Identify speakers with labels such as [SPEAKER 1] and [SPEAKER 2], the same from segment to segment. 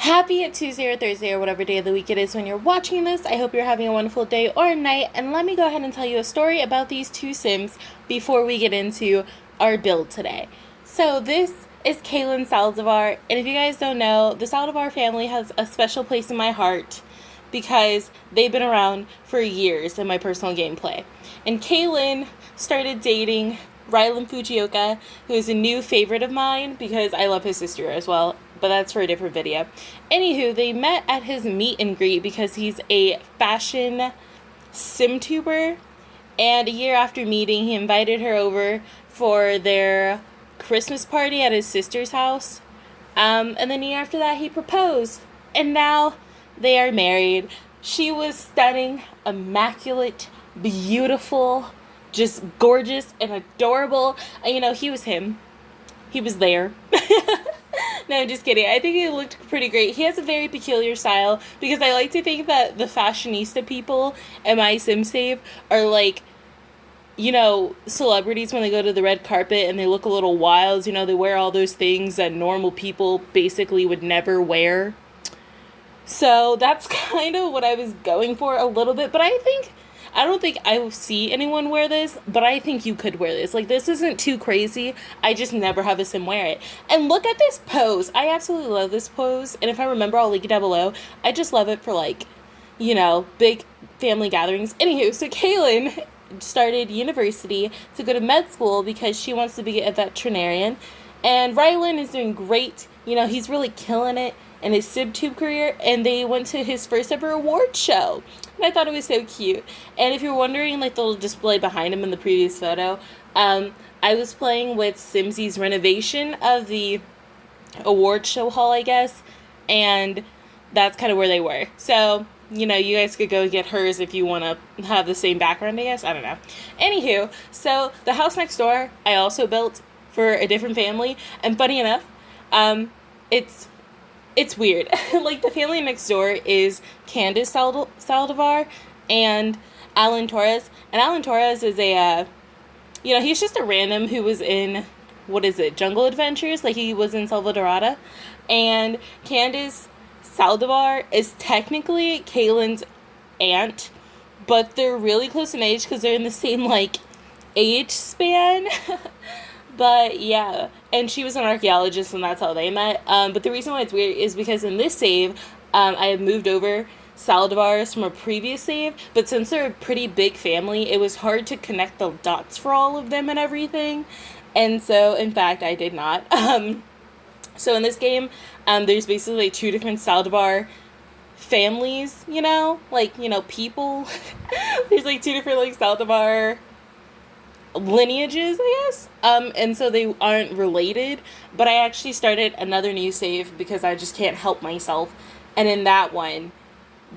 [SPEAKER 1] Happy Tuesday or Thursday or whatever day of the week it is when you're watching this. I hope you're having a wonderful day or night. And let me go ahead and tell you a story about these two Sims before we get into our build today. So this is Kaylin Saldivar. And if you guys don't know, the Saldivar family has a special place in my heart because they've been around for years in my personal gameplay. And Kaylin started dating Rylan Fujioka, who is a new favorite of mine because I love his sister as well, but that's for a different video. Anywho, they met at his meet and greet because he's a fashion sim tuber, and a year after meeting, he invited her over for their Christmas party at his sister's house, and then a year after that, he proposed, and now they are married. She was stunning, immaculate, beautiful, just gorgeous and adorable. And, you know, he was him. He was there. No, I'm just kidding. I think he looked pretty great. He has a very peculiar style because I like to think that the fashionista people in my sim save are like, you know, celebrities when they go to the red carpet and they look a little wild. You know, they wear all those things that normal people basically would never wear. So that's kind of what I was going for a little bit. But I don't think I will see anyone wear this, but I think you could wear this. Like, this isn't too crazy. I just never have a sim wear it. And look at this pose. I absolutely love this pose. And if I remember, I'll link it down below. I just love it for, like, you know, big family gatherings. Anywho, so Kaylin started university to go to med school because she wants to be a veterinarian. And Rylan is doing great. You know, he's really killing it in his SibTube career, and they went to his first ever award show. And I thought it was so cute. And if you're wondering, like, the little display behind him in the previous photo, I was playing with Simsy's renovation of the award show hall, I guess, and that's kind of where they were. So, you know, you guys could go get hers if you want to have the same background, I guess. I don't know. Anywho, so the house next door, I also built for a different family, and funny enough, it's weird. Like, the family next door is Candace Saldivar and Alan Torres. And Alan Torres is a, you know, he's just a random who was in, Jungle Adventures? Like, he was in Salvadorada. And Candace Saldivar is technically Kaylin's aunt, but they're really close in age because they're in the same, like, age span. But, yeah, and she was an archaeologist, and that's how they met. But the reason why it's weird is because in this save, I had moved over Saldivars from a previous save, but since they're a pretty big family, it was hard to connect the dots for all of them and everything. And so, in fact, I did not. So in this game, there's basically two different Saldivar families, you know? Like, you know, people. There's, like, two different, like, Saldivar lineages, I guess, and so they aren't related, but I actually started another new save because I just can't help myself, and in that one,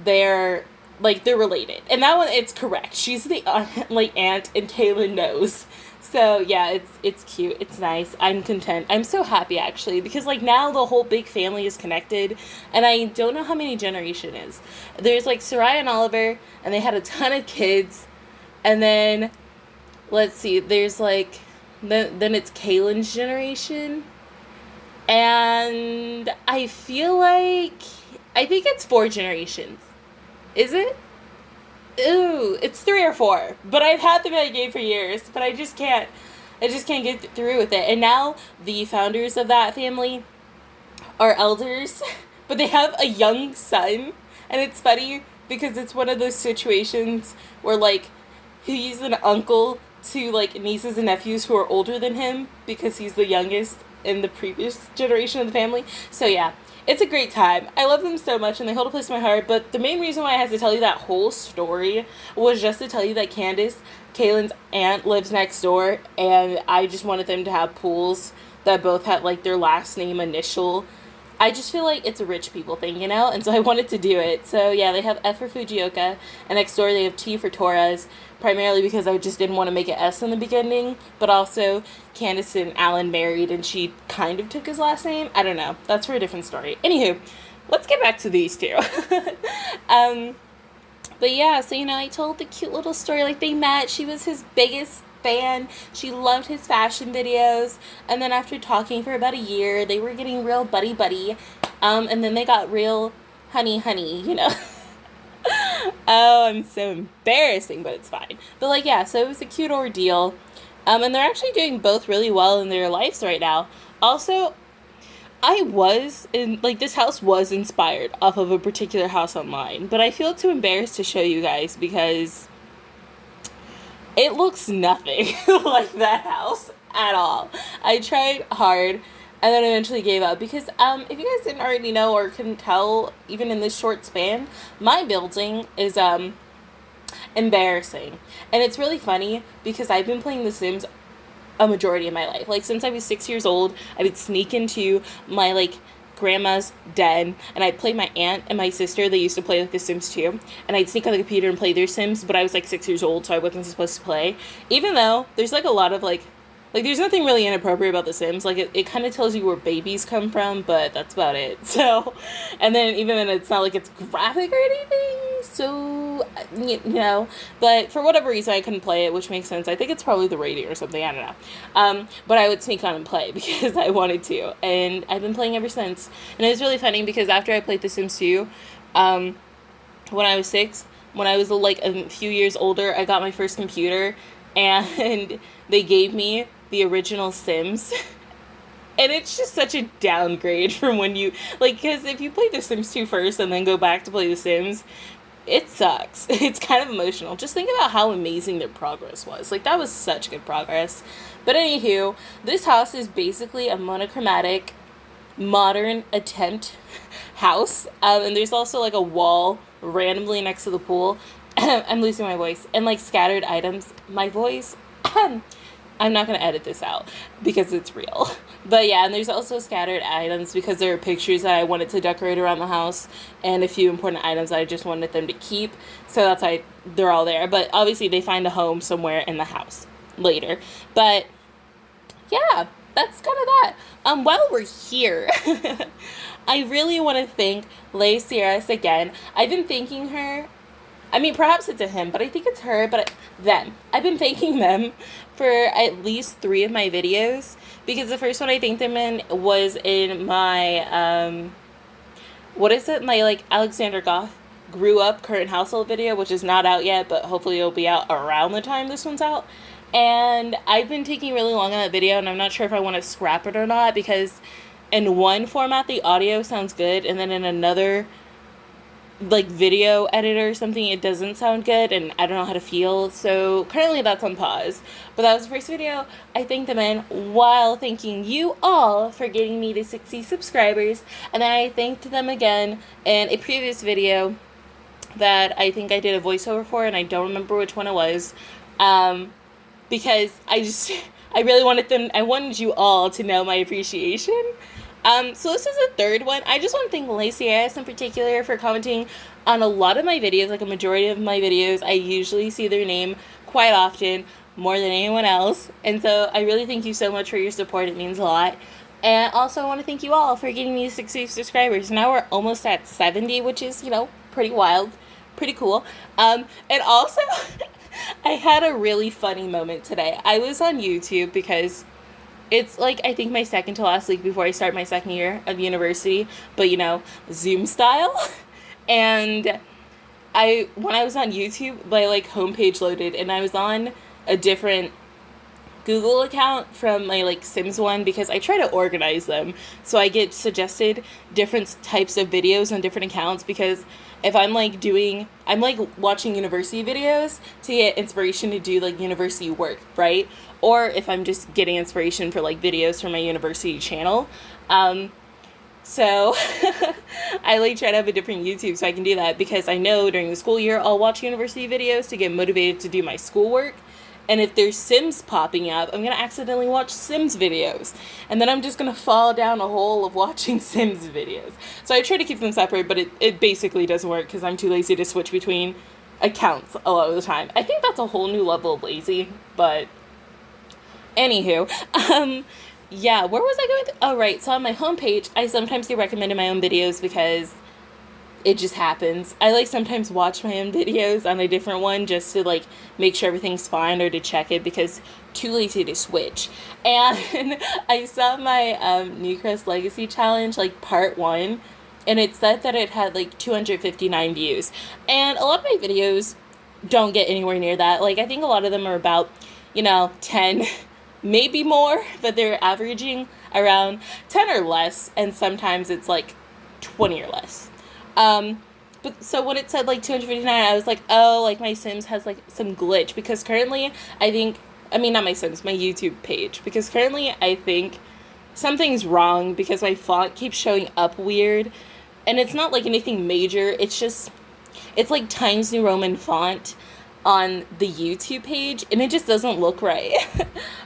[SPEAKER 1] they're related, and that one, it's correct, she's the, aunt, and Kaylin knows, so, yeah, it's cute, it's nice, I'm content, I'm so happy, actually, because, like, now the whole big family is connected, and I don't know how many generation is. There's, like, Soraya and Oliver, and they had a ton of kids, and then let's see, there's, like, then it's Kaylin's generation, and I think it's 4 generations. Is it? Ooh, it's 3 or 4, but I've had them in my game for years, but I just can't get through with it, and now the founders of that family are elders, but they have a young son, and it's funny, because it's one of those situations where, like, he's an uncle to, like, nieces and nephews who are older than him because he's the youngest in the previous generation of the family. So, yeah, it's a great time. I love them so much, and they hold a place in my heart, but the main reason why I had to tell you that whole story was just to tell you that Candace, Kaylin's aunt, lives next door, and I just wanted them to have pools that both had, like, their last name initial. I just feel like it's a rich people thing, you know? And so I wanted to do it. So, yeah, they have F for Fujioka, and next door they have T for Torres, primarily because I just didn't want to make it S in the beginning, but also Candace and Alan married, and she kind of took his last name. I don't know. That's for a different story. Anywho, let's get back to these two. But, yeah, so, you know, I told the cute little story, like, they met. She was his biggest fan. She loved his fashion videos. And then after talking for about a year, they were getting real buddy-buddy. And then they got real honey, you know. Oh, I'm so embarrassing, but it's fine. But like, yeah, so it was a cute ordeal. And they're actually doing both really well in their lives right now. Also, this house was inspired off of a particular house online, but I feel too embarrassed to show you guys because it looks nothing like that house at all. I tried hard and then eventually gave up because if you guys didn't already know or couldn't tell, even in this short span, my building is embarrassing. And it's really funny because I've been playing The Sims a majority of my life. Like, since I was 6 years old, I would sneak into my, like, grandma's den, and I'd play my aunt and my sister. They used to play, like, The Sims too, and I'd sneak on the computer and play their Sims, but I was, like, 6 years old, so I wasn't supposed to play. Even though there's, like, a lot of, like, there's nothing really inappropriate about The Sims. Like, it kind of tells you where babies come from, but that's about it. So, and then even then, it's not like it's graphic or anything, so, you know. But for whatever reason, I couldn't play it, which makes sense. I think it's probably the rating or something, I don't know. But I would sneak on and play because I wanted to, and I've been playing ever since. And it was really funny because after I played The Sims 2, when I was 6, when I was, like, a few years older, I got my first computer, and they gave me the original Sims. And it's just such a downgrade from when you, like, because if you play The Sims 2 first and then go back to play The Sims, it sucks. It's kind of emotional. Just think about how amazing their progress was. Like, that was such good progress. But anywho, this house is basically a monochromatic, modern attempt house. And there's also, like, a wall randomly next to the pool. I'm losing my voice. And, like, scattered items. My voice... I'm not going to edit this out because it's real. But yeah, and there's also scattered items because there are pictures that I wanted to decorate around the house and a few important items that I just wanted them to keep. So that's why they're all there. But obviously they find a home somewhere in the house later. But yeah, that's kind of that. While we're here, I really want to thank Lay Sierras again. I've been thanking her. I mean, perhaps it's a him, but I think it's her, but them. I've been thanking them for at least 3 of my videos, because the first one I thanked them in was in my, my, like, Alexander Goth grew up current household video, which is not out yet, but hopefully it'll be out around the time this one's out. And I've been taking really long on that video, and I'm not sure if I want to scrap it or not, because in one format, the audio sounds good, and then in another, like, video editor or something, it doesn't sound good, and I don't know how to feel, so currently that's on pause. But that was the first video I thanked them in, while thanking you all for getting me to 60 subscribers, and then I thanked them again in a previous video that I think I did a voiceover for, and I don't remember which one it was, because I really wanted you all to know my appreciation. So this is the third one. I just want to thank Lacey Harris in particular for commenting on a lot of my videos, like a majority of my videos. I usually see their name quite often, more than anyone else. And so I really thank you so much for your support. It means a lot. And also I want to thank you all for getting me 60 subscribers. Now we're almost at 70, which is, you know, pretty wild, pretty cool. And also I had a really funny moment today. I was on YouTube because it's, like, I think my second to last week before I start my second year of university, but, you know, Zoom style. And when I was on YouTube, my, like, homepage loaded, and I was on a different Google account from my, like, Sims one, because I try to organize them so I get suggested different types of videos on different accounts, because if I'm, like, I'm, like, watching university videos to get inspiration to do, like, university work, right? Or if I'm just getting inspiration for, like, videos from my university channel. So I, like, try to have a different YouTube so I can do that, because I know during the school year I'll watch university videos to get motivated to do my schoolwork. And if there's Sims popping up, I'm going to accidentally watch Sims videos. And then I'm just going to fall down a hole of watching Sims videos. So I try to keep them separate, but it basically doesn't work because I'm too lazy to switch between accounts a lot of the time. I think that's a whole new level of lazy, but anywho. Yeah, where was I going? Oh, right. So on my homepage, I sometimes get recommended my own videos because it just happens. I like sometimes watch my own videos on a different one just to like make sure everything's fine or to check it because too lazy to switch. And I saw my New Crest Legacy Challenge, like part 1, and it said that it had like 259 views. And a lot of my videos don't get anywhere near that. Like I think a lot of them are about, 10, maybe more, but they're averaging around 10 or less, and sometimes it's like 20 or less. But so when it said like 259, I was like, oh, like my Sims has like some glitch, because currently not my Sims, my YouTube page, because currently I think something's wrong because my font keeps showing up weird, and it's not like anything major, it's like Times New Roman font on the YouTube page, and it just doesn't look right.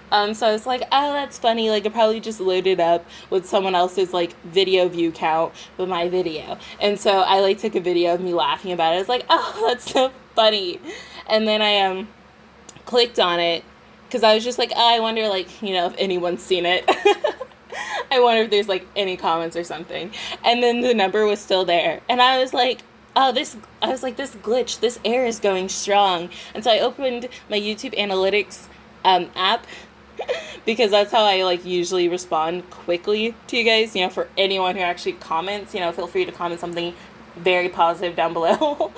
[SPEAKER 1] So I was like, oh, that's funny. Like, it probably just loaded up with someone else's, like, video view count with my video. And so I, like, took a video of me laughing about it. I was like, oh, that's so funny. And then I clicked on it because I was just like, oh, I wonder, like, if anyone's seen it. I wonder if there's, like, any comments or something. And then the number was still there. And I was like, this glitch, this error is going strong. And so I opened my YouTube Analytics app, because that's how I like usually respond quickly to you guys. For anyone who actually comments, feel free to comment something very positive down below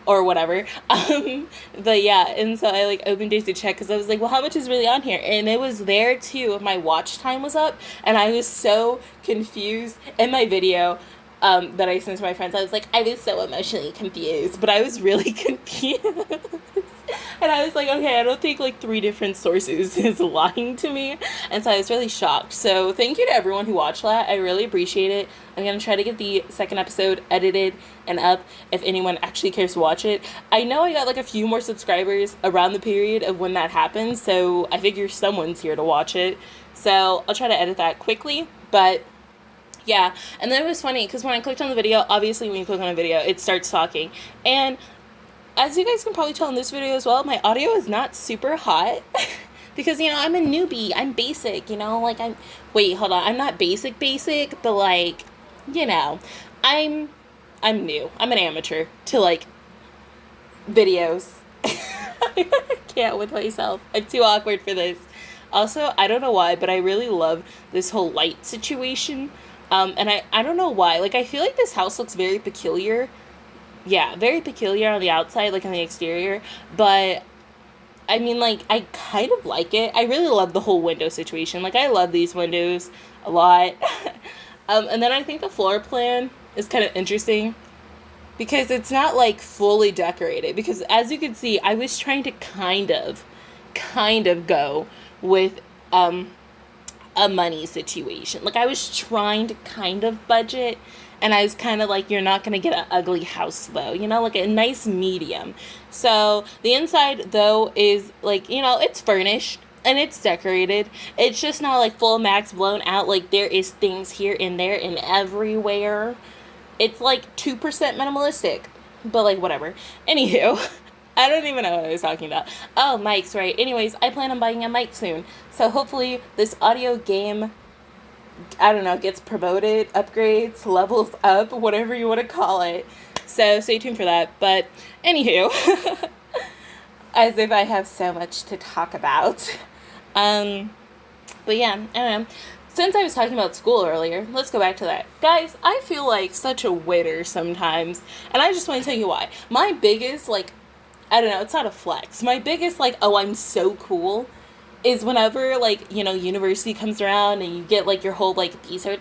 [SPEAKER 1] or whatever. But yeah, and so I like opened it to check because I was like, well, how much is really on here? And it was there too. My watch time was up, and I was so confused in my video that I sent to my friends. I was like, I was so emotionally confused, but I was really confused. And I was like, okay, I don't think like 3 different sources is lying to me. And so I was really shocked. So thank you to everyone who watched that. I really appreciate it. I'm going to try to get the second episode edited and up if anyone actually cares to watch it. I know I got like a few more subscribers around the period of when that happened, so I figure someone's here to watch it. So I'll try to edit that quickly, but yeah. And then it was funny because when I clicked on the video, obviously when you click on a video, it starts talking. And as you guys can probably tell in this video as well, my audio is not super hot because, I'm a newbie. I'm basic, wait, hold on. I'm not basic, but like, I'm new. I'm an amateur to like videos. I can't with myself. I'm too awkward for this. Also, I don't know why, but I really love this whole light situation. And I don't know why. Like, I feel like this house looks very peculiar. Yeah, very peculiar on the outside, like on the exterior. But, I mean, like, I kind of like it. I really love the whole window situation. Like, I love these windows a lot. And then I think the floor plan is kind of interesting because it's not, like, fully decorated. Because, as you can see, I was trying to kind of go with, a money situation. Like, I was trying to kind of budget, and I was kind of like, you're not going to get an ugly house, though, like a nice medium. So the inside, though, is like, it's furnished and it's decorated. It's just not like full max blown out. Like, there is things here and there and everywhere. It's like 2% minimalistic, but like, whatever. Anywho, I don't even know what I was talking about. Oh, mics, right. Anyways, I plan on buying a mic soon. So hopefully this audio game, I don't know, gets promoted, upgrades, levels up, whatever you want to call it. So stay tuned for that. But anywho, as if I have so much to talk about. But yeah, I don't know. Since I was talking about school earlier, let's go back to that. Guys, I feel like such a winner sometimes. And I just want to tell you why. My biggest, like, I don't know, it's not a flex. My biggest, like, oh, I'm so cool is whenever, like, university comes around and you get, like, your whole, like, these are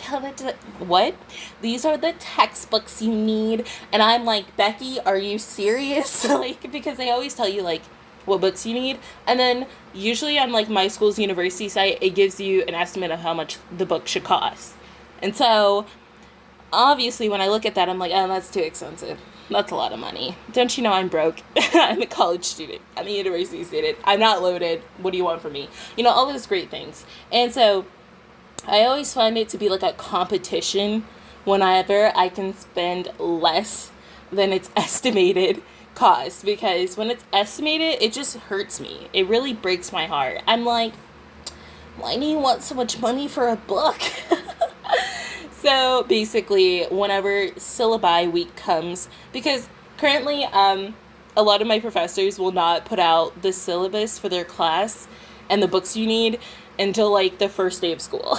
[SPEAKER 1] the textbooks you need. And I'm like, Becky, are you serious? Like, because they always tell you, like, what books you need. And then usually on, like, my school's university site, it gives you an estimate of how much the book should cost. And so, obviously, when I look at that, I'm like, oh, that's too expensive. That's a lot of money. Don't you know I'm broke? I'm a college student. I'm a university student. I'm not loaded. What do you want from me? All those great things. And so I always find it to be like a competition whenever I can spend less than its estimated cost. Because when it's estimated, it just hurts me. It really breaks my heart. I'm like, why do you want so much money for a book? So basically, whenever syllabi week comes, because currently, a lot of my professors will not put out the syllabus for their class and the books you need until like the first day of school.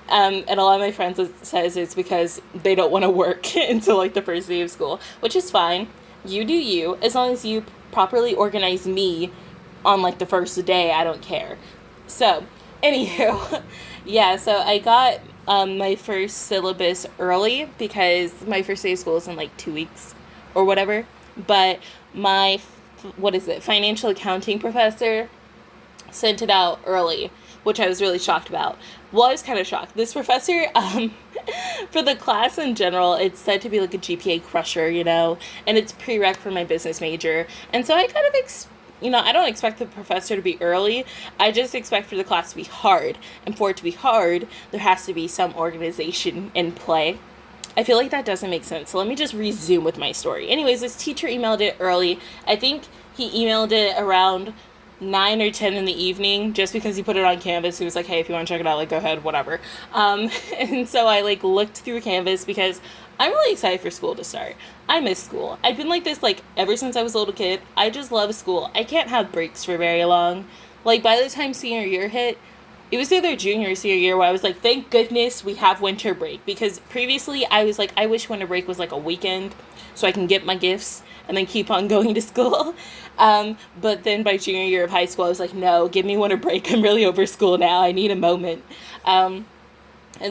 [SPEAKER 1] And a lot of my friends says it's because they don't want to work until like the first day of school, which is fine. You do you, as long as you properly organize me on like the first day, I don't care. So, anywho, yeah, so I got my first syllabus early because my first day of school is in like 2 weeks or whatever. But my, financial accounting professor sent it out early, which I was really shocked about. Well, I was kind of shocked. This professor, for the class in general, it's said to be like a GPA crusher, and it's prereq for my business major. And so I kind of, I don't expect the professor to be early. I just expect for the class to be hard. And for it to be hard, there has to be some organization in play. I feel like that doesn't make sense. So let me just resume with my story. Anyways, this teacher emailed it early. I think he emailed it around 9 or 10 in the evening just because he put it on Canvas. He was like, hey, if you want to check it out, like, go ahead, whatever. And so I like looked through Canvas because I'm really excited for school to start. I miss school. I've been like this like ever since I was a little kid. I just love school. I can't have breaks for very long. Like by the time senior year hit, it was either junior or senior year where I was like, thank goodness we have winter break. Because previously I was like, I wish winter break was like a weekend so I can get my gifts and then keep on going to school. But then by junior year of high school, I was like, no, give me winter break. I'm really over school now. I need a moment. And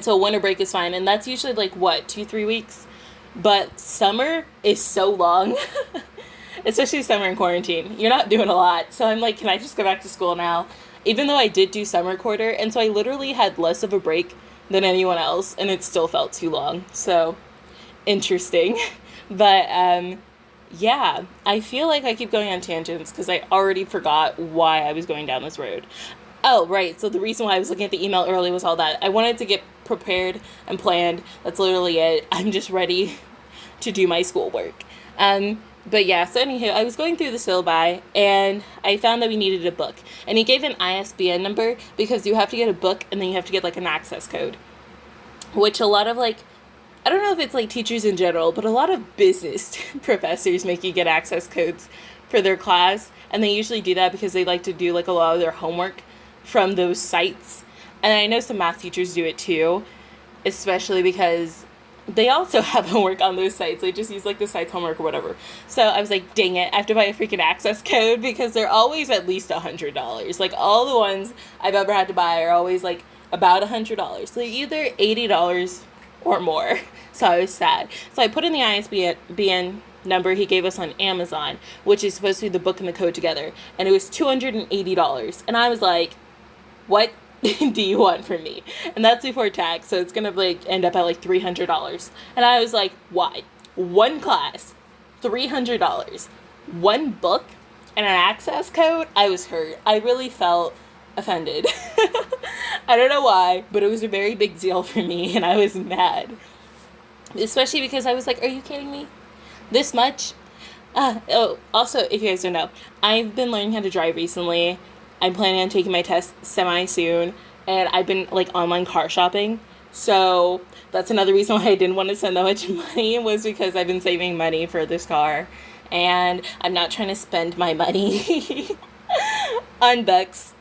[SPEAKER 1] so winter break is fine. And that's usually like, 2-3 weeks? But summer is so long. Especially summer in quarantine. You're not doing a lot. So I'm like, can I just go back to school now? Even though I did do summer quarter. And so I literally had less of a break than anyone else. And it still felt too long. So interesting. But yeah, I feel like I keep going on tangents because I already forgot why I was going down this road. Oh, right. So the reason why I was looking at the email early was all that. I wanted to get prepared and planned. That's literally it. I'm just ready to do my schoolwork. But yeah, so anywho, I was going through the syllabi and I found that we needed a book. And he gave an ISBN number because you have to get a book and then you have to get like an access code. Which a lot of like, I don't know if it's like teachers in general, but a lot of business professors make you get access codes for their class. And they usually do that because they like to do like a lot of their homework from those sites. And I know some math teachers do it too, especially because they also have homework on those sites. They just use like the site's homework or whatever. So I was like, dang it, I have to buy a freaking access code because they're always at least $100. Like all the ones I've ever had to buy are always like about $100. So either $80 or more. So I was sad. So I put in the ISBN number he gave us on Amazon, which is supposed to be the book and the code together. And it was $280. And I was like, what do you want from me? And that's before tax. So it's going to like end up at like $300. And I was like, why? One class, $300. One book and an access code? I was hurt. I really felt offended. I don't know why, but it was a very big deal for me and I was mad. Especially because I was like, are you kidding me? This much? Also, if you guys don't know, I've been learning how to drive recently. I'm planning on taking my test semi-soon, and I've been, like, online car shopping. So that's another reason why I didn't want to spend that much money was because I've been saving money for this car. And I'm not trying to spend my money on books.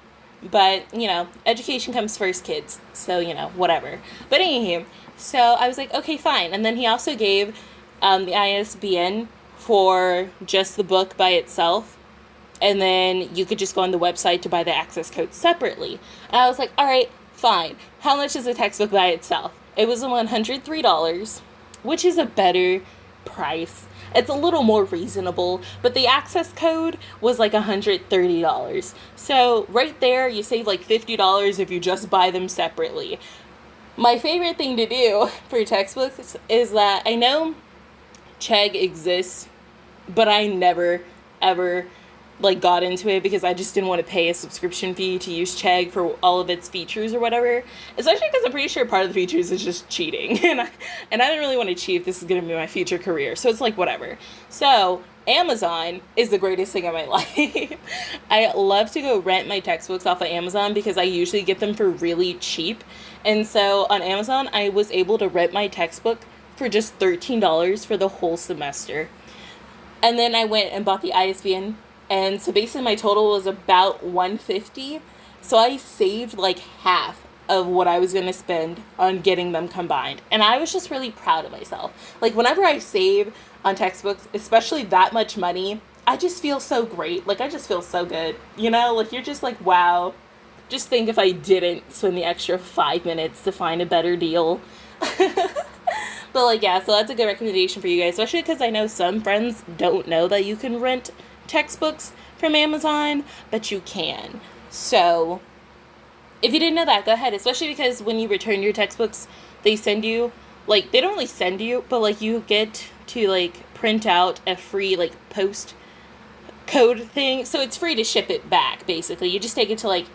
[SPEAKER 1] But, education comes first, kids. So, whatever. But anywho, so I was like, okay, fine. And then he also gave the ISBN for just the book by itself. And then you could just go on the website to buy the access code separately. And I was like, all right, fine. How much is a textbook by itself? It was $103, which is a better price. It's a little more reasonable, but the access code was like $130. So right there, you save like $50 if you just buy them separately. My favorite thing to do for textbooks is that I know Chegg exists, but I never, ever like got into it because I just didn't want to pay a subscription fee to use Chegg for all of its features or whatever. Especially because I'm pretty sure part of the features is just cheating, and I didn't really want to cheat if this is going to be my future career. So it's like whatever. So Amazon is the greatest thing in my life. I love to go rent my textbooks off of Amazon because I usually get them for really cheap. And so on Amazon, I was able to rent my textbook for just $13 for the whole semester. And then I went and bought the ISBN. And so basically my total was about $150. So I saved like half of what I was going to spend on getting them combined. And I was just really proud of myself. Like whenever I save on textbooks, especially that much money, I just feel so great. Like I just feel so good. You know, like you're just like, wow. Just think if I didn't spend the extra 5 minutes to find a better deal. But like, yeah, so that's a good recommendation for you guys, especially because I know some friends don't know that you can rent textbooks from Amazon, but you can. So if you didn't know that, go ahead, especially because when you return your textbooks, they send you, like, they don't really send you, but like you get to like print out a free like post code thing. So it's free to ship it back, basically. You just take it to like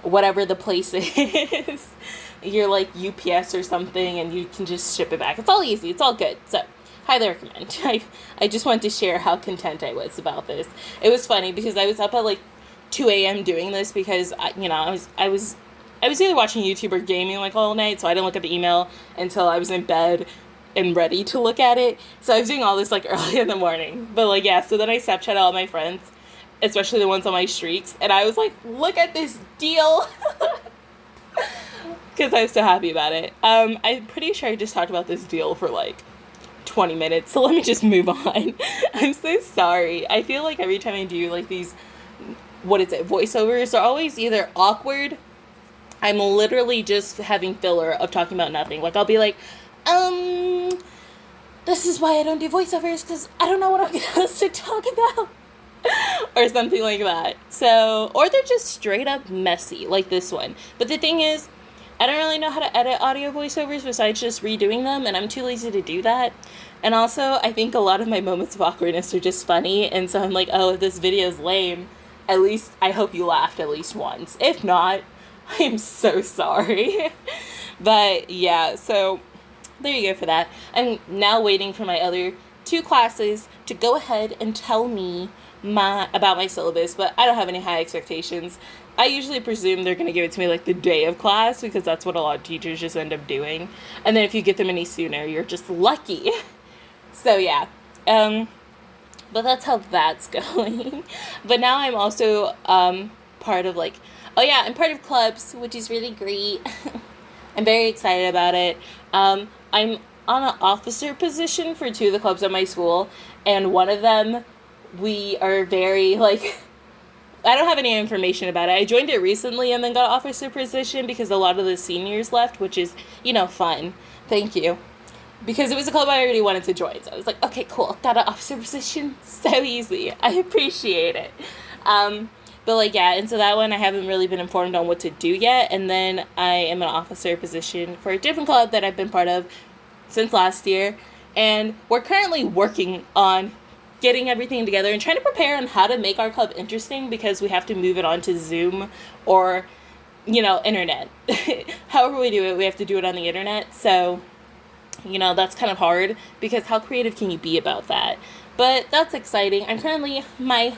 [SPEAKER 1] whatever the place is. You're like UPS or something, and you can just ship it back. It's all easy. It's all good. So highly recommend. I just wanted to share how content I was about this. It was funny because I was up at like 2 a.m. doing this because I was either watching YouTube or gaming like all night, so I didn't look at the email until I was in bed and ready to look at it. So I was doing all this like early in the morning. But like, yeah, so then I Snapchat all my friends, especially the ones on my streaks, and I was like, look at this deal. Because I was so happy about it. I'm pretty sure I just talked about this deal for like 20 minutes, so let me just move on. I'm so sorry. I feel like every time I do like these, voiceovers are always either awkward. I'm literally just having filler of talking about nothing. Like I'll be like, this is why I don't do voiceovers, because I don't know what I'm supposed to talk about. Or something like that. So, or they're just straight up messy, like this one. But the thing is, I don't really know how to edit audio voiceovers besides just redoing them, and I'm too lazy to do that. And also, I think a lot of my moments of awkwardness are just funny, and so I'm like, oh, if this video's lame, at least I hope you laughed at least once. If not, I'm so sorry. But yeah, so there you go for that. I'm now waiting for my other 2 classes to go ahead and tell me about my syllabus, but I don't have any high expectations. I usually presume they're going to give it to me like the day of class, because that's what a lot of teachers just end up doing. And then if you get them any sooner, you're just lucky. So yeah, but that's how that's going. But now I'm also part of like, I'm part of clubs, which is really great. I'm very excited about it. I'm on an officer position for 2 of the clubs at my school, and one of them, we are very like, I don't have any information about it. I joined it recently and then got an officer position because a lot of the seniors left, which is, fun. Thank you. Because it was a club I already wanted to join. So I was like, okay, cool. Got an officer position. So easy. I appreciate it. But like, yeah, and so that one I haven't really been informed on what to do yet. And then I am an officer position for a different club that I've been part of since last year. And we're currently working on getting everything together and trying to prepare on how to make our club interesting, because we have to move it onto Zoom or, internet. However we do it, we have to do it on the internet. So, that's kind of hard, because how creative can you be about that? But that's exciting. I'm currently, my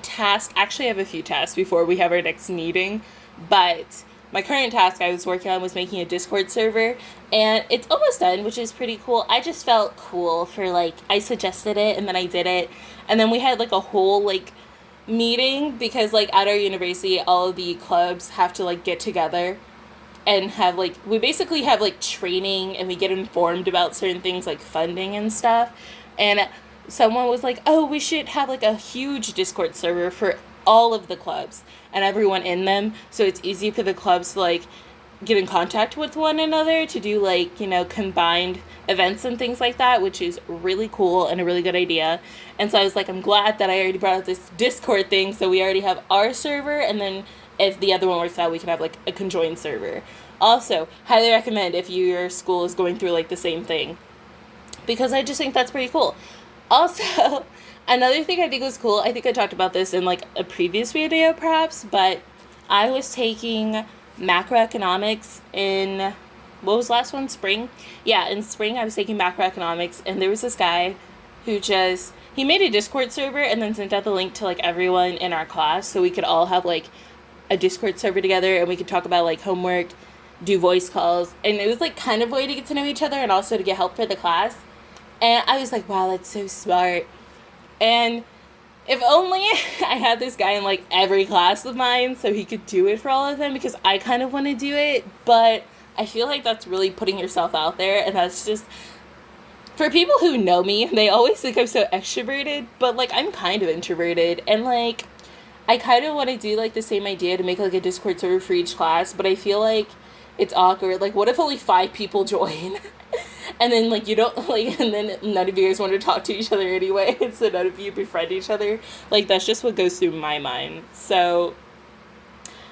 [SPEAKER 1] task, actually I have a few tasks before we have our next meeting, but my current task I was working on was making a Discord server, and it's almost done, which is pretty cool. I just felt cool for, I suggested it, and then I did it, and then we had, a whole, meeting, because, at our university, all of the clubs have to, get together and have, we basically have, training, and we get informed about certain things, like funding and stuff, and someone was like, oh, we should have, a huge Discord server for all of the clubs and everyone in them, so it's easy for the clubs to get in contact with one another to do combined events and things like that, which is really cool and a really good idea. And so I was like, I'm glad that I already brought up this Discord thing, so we already have our server, and then if the other one works out, we can have a conjoined server. Also, highly recommend if your school is going through the same thing, because I just think that's pretty cool. Also, another thing I think was cool, I think I talked about this in like a previous video perhaps, but I was taking macroeconomics in, what was the last one? Spring? Yeah, in spring I was taking macroeconomics, and there was this guy who just, he made a Discord server and then sent out the link to like everyone in our class so we could all have like a Discord server together and we could talk about like homework, do voice calls, and it was like kind of a way to get to know each other and also to get help for the class. And I was like, wow, that's so smart. And if only I had this guy in like every class of mine so he could do it for all of them, because I kind of want to do it, but I feel like that's really putting yourself out there, and that's just, for people who know me, they always think I'm so extroverted, but like I'm kind of introverted, and like I kind of want to do like the same idea to make like a Discord server for each class, but I feel like it's awkward. Like, what if only 5 people join? And then, like, you don't, like, and then none of you guys want to talk to each other anyway, so none of you befriend each other. Like, that's just what goes through my mind. So,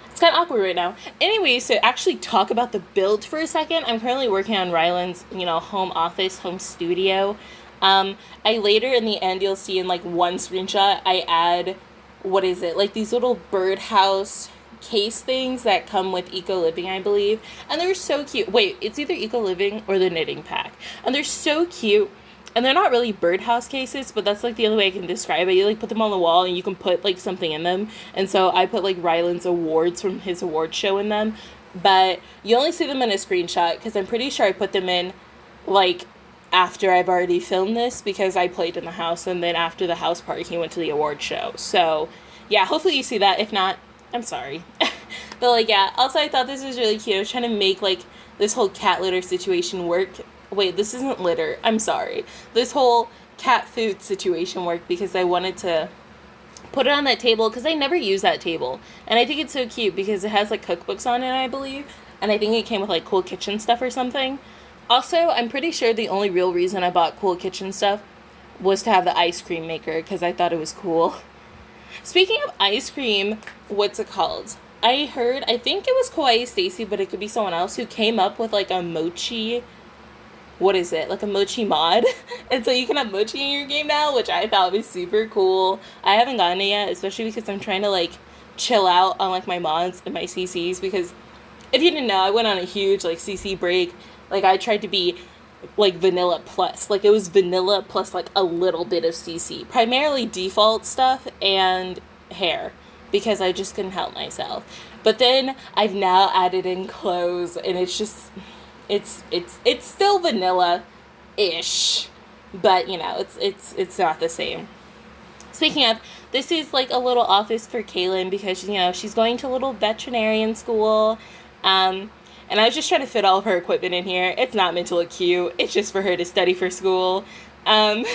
[SPEAKER 1] it's kind of awkward right now. Anyway, so actually talk about the build for a second. I'm currently working on Ryland's, home office, home studio. I later in the end, you'll see in, like, one screenshot, I add, what is it? Like, these little birdhouse case things that come with Eco Living, I believe, and they're so cute. Wait, it's either Eco Living or the Knitting Pack, and they're so cute, and they're not really birdhouse cases, but that's like the only way I can describe it. You like put them on the wall and you can put like something in them, and so I put like Ryland's awards from his award show in them, but you only see them in a screenshot because I'm pretty sure I put them in like after I've already filmed this, because I played in the house, and then after the house party he went to the award show. So yeah, hopefully you see that. If not, I'm sorry. But, like, yeah. Also, I thought this was really cute. I was trying to make, like, this whole cat litter situation work. Wait, this isn't litter. I'm sorry. This whole cat food situation work because I wanted to put it on that table because I never use that table. And I think it's so cute because it has, like, cookbooks on it, I believe. And I think it came with, like, cool kitchen stuff or something. Also, I'm pretty sure the only real reason I bought cool kitchen stuff was to have the ice cream maker because I thought it was cool. Speaking of ice cream, what's it called? I think it was Kawaii Stacy, but it could be someone else who came up with like a mochi, what is it? Like a mochi mod. And so you can have mochi in your game now, which I thought was super cool. I haven't gotten it yet, especially because I'm trying to like chill out on like my mods and my CCs, because if you didn't know, I went on a huge like CC break. Like I tried to be like vanilla plus, like it was vanilla plus like a little bit of CC, primarily default stuff and hair, because I just couldn't help myself. But then I've now added in clothes, and it's just it's still vanilla ish, but it's not the same. Speaking of, this is like a little office for Kaylin because she's going to a little veterinarian school. And I was just trying to fit all of her equipment in here. It's not meant to look cute. It's just for her to study for school. But,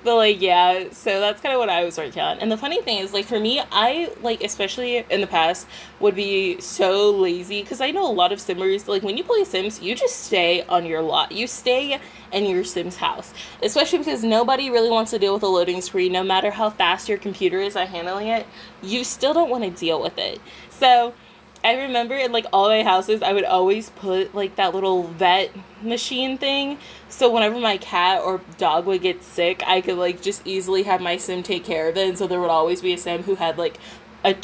[SPEAKER 1] like, yeah, so that's kind of what I was working on. And the funny thing is, like, for me, I, like, especially in the past, would be so lazy. Because I know a lot of Simmers, like, when you play Sims, you just stay on your lot. You stay in your Sim's house. Especially because nobody really wants to deal with a loading screen. No matter how fast your computer is at handling it, you still don't want to deal with it. So I remember in, like, all my houses, I would always put, like, that little vet machine thing. So whenever my cat or dog would get sick, I could, like, just easily have my Sim take care of it. And so there would always be a Sim who had, like, a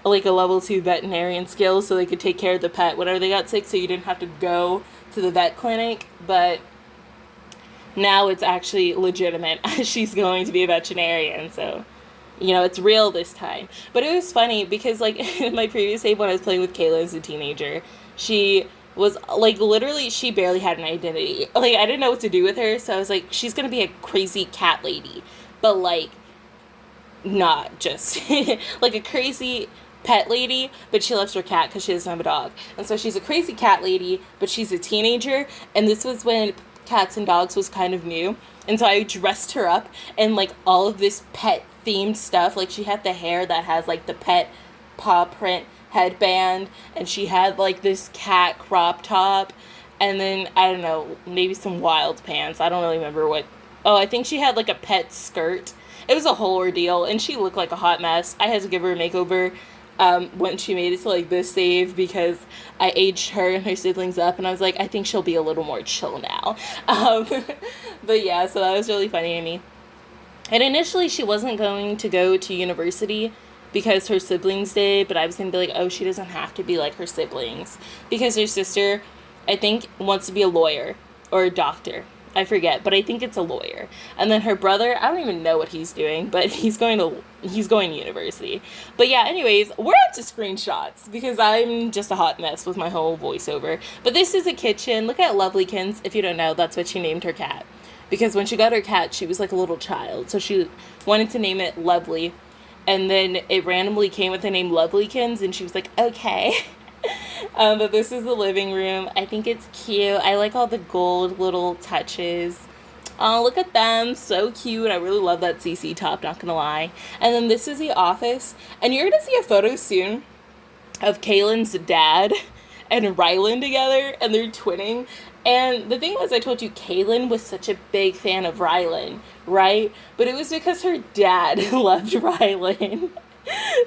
[SPEAKER 1] level 2 veterinarian skill, so they could take care of the pet whenever they got sick, so you didn't have to go to the vet clinic. But now it's actually legitimate. She's going to be a veterinarian, so it's real this time. But it was funny because, like, in my previous save when I was playing with Kayla as a teenager, she was, like, literally, she barely had an identity. Like, I didn't know what to do with her, so I was like, she's gonna be a crazy cat lady. But, like, not just, like, a crazy pet lady, but she loves her cat because she doesn't have a dog. And so she's a crazy cat lady, but she's a teenager, and this was when cats and dogs was kind of new. And so I dressed her up in, like, all of this pet themed stuff. Like, she had the hair that has, like, the pet paw print headband, and she had, like, this cat crop top, and then, I don't know, maybe some wild pants. I don't really remember what. Oh, I think she had, like, a pet skirt. It was a whole ordeal, and she looked like a hot mess. I had to give her a makeover. when she made it to like this save, because I aged her and her siblings up, and I was like, I think she'll be a little more chill now. But yeah, so that was really funny to me. And initially she wasn't going to go to university because her siblings did, but I was going to be like, oh, she doesn't have to be like her siblings, because her sister, I think, wants to be a lawyer or a doctor. I forget, but I think it's a lawyer. And then her brother, I don't even know what he's doing, but he's going to university. But yeah, anyways, we're up to screenshots because I'm just a hot mess with my whole voiceover. But this is a kitchen. Look at Lovelykins. If you don't know, that's what she named her cat. Because when she got her cat, she was like a little child. So she wanted to name it Lovely. And then it randomly came with the name Lovelykins, and she was like, okay. But this is the living room. I think it's cute. I like all the gold little touches. Oh, look at them. So cute. I really love that CC top, not gonna lie. And then this is the office. And you're gonna see a photo soon of Kaylin's dad and Rylan together, and they're twinning. And the thing was, I told you Kaylin was such a big fan of Rylan, right? But it was because her dad loved Rylan.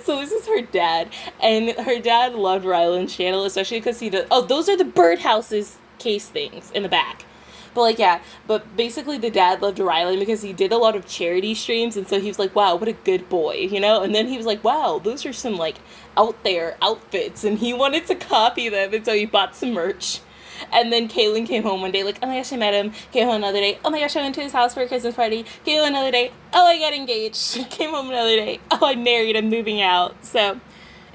[SPEAKER 1] So this is her dad, and her dad loved Rylan's channel, especially because he does, oh, those are the birdhouses case things in the back. But like, yeah, but basically the dad loved Rylan because he did a lot of charity streams, and so he was like, wow, what a good boy, you know? And then he was like, wow, those are some like out there outfits, and he wanted to copy them, and so he bought some merch. And then Kaylin came home one day, like, oh my gosh, I met him. Came home another day, oh my gosh, I went to his house for a Christmas party. Came home another day, oh, I got engaged. Came home another day, oh, I'm married, I'm moving out. So,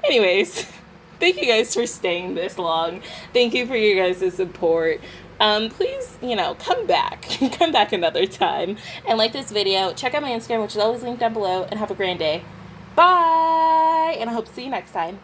[SPEAKER 1] anyways, thank you guys for staying this long. Thank you for your guys' support. Please, you know, come back. Come back another time. And like this video. Check out my Instagram, which is always linked down below. And have a grand day. Bye! And I hope to see you next time.